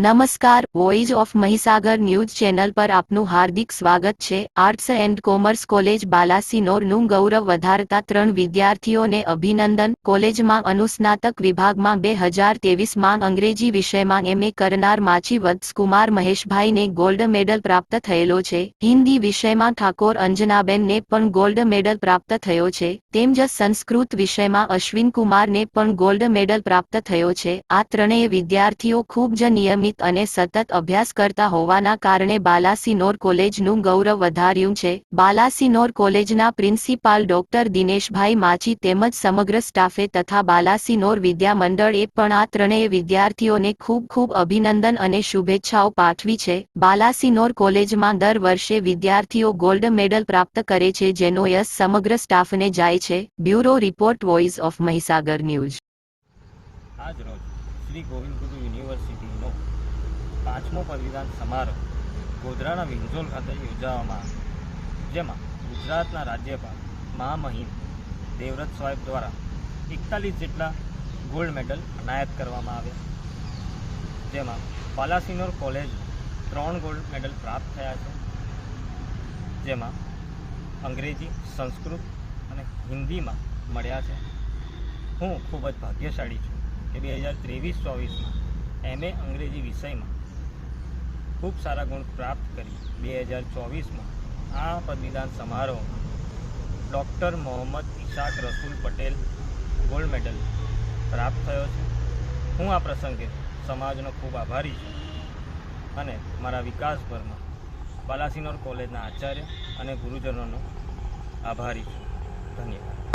નમસ્કાર, voice of Mahisagar news channel પર આપનું હાર્દિક સ્વાગત છે। આર્ટ્સ એન્ડ કોમર્સ કોલેજ બાલાસિનોરનું ગૌરવ વધારતા 3 વિદ્યાર્થીઓને અભિનંદન। કોલેજમાં અનુસ્નાતક વિભાગમાં 2023માં અંગ્રેજી વિષયમાં MA કરનાર માછી વત્સકુમાર મહેશભાઈને ગોલ્ડ મેડલ પ્રાપ્ત થયેલો છે। હિન્દી વિષયમાં ઠાકોર અંજનાબેનને પણ ગોલ્ડ મેડલ પ્રાપ્ત થયો છે, તેમજ સંસ્કૃત વિષયમાં અશ્વિનકુમારને પણ ગોલ્ડ મેડલ પ્રાપ્ત થયો છે। આ ત્રણેય વિદ્યાર્થીઓ ખૂબ જ નિયમિત અને સતત અભ્યાસ કરતા હોવાના કારણે બાલાસિનોર કોલેજનું ગૌરવ વધાર્યું છે। બાલાસિનોર કોલેજના પ્રિન્સિપાલ ડોક્ટર દિનેશભાઈ માછી તેમજ સમગ્ર સ્ટાફે તથા બાલાસિનોર વિદ્યા મંડળે પણ આ ત્રણેય વિદ્યાર્થીઓને ખૂબ ખૂબ અભિનંદન અને શુભેચ્છાઓ પાઠવી છે। બાલાસિનોર કોલેજમાં દર વર્ષે વિદ્યાર્થીઓ ગોલ્ડ મેડલ પ્રાપ્ત કરે છે, જેનો યશ સમગ્ર સ્ટાફને જાય છે। Bureau report, voice of Mahisagar news. આજ રોજ શ્રી ગોવિંદ ગુરુ યુનિવર્સિટીનો 5મો પદવીદાન સમારોહ ગોધરાના વિંઝોલ ખાતે યોજાવામાં આવ્યો, જેમાં ગુજરાતના રાજ્યપાલ મહામહિમ દેવવ્રત સાહેબ દ્વારા 41 જેટલા ગોલ્ડ મેડલ એનાયત કરવામાં આવ્યા, જેમાં બાલાસિનોર કોલેજ 3 ગોલ્ડ મેડલ પ્રાપ્ત થયા છે, જેમાં અંગ્રેજી, સંસ્કૃત અને હિન્દીમાં મળ્યા છે। હું ખૂબ જ ભાગ્યશાળી છું કે 2023-24માં MA અંગ્રેજી વિષયમાં ખૂબ સારા ગુણ પ્રાપ્ત કરી 2024માં આ પદવીદાન સમારોહમાં ડૉક્ટર મોહમ્મદ ઇશાક રસૂલ પટેલ ગોલ્ડ મેડલ પ્રાપ્ત થયો છે। હું આ પ્રસંગે સમાજનો ખૂબ આભારી છું અને મારા વિકાસભરમાં બાલાસિનોર કોલેજના આચાર્ય અને ગુરુજનોનો આભારી છું। ધન્યવાદ।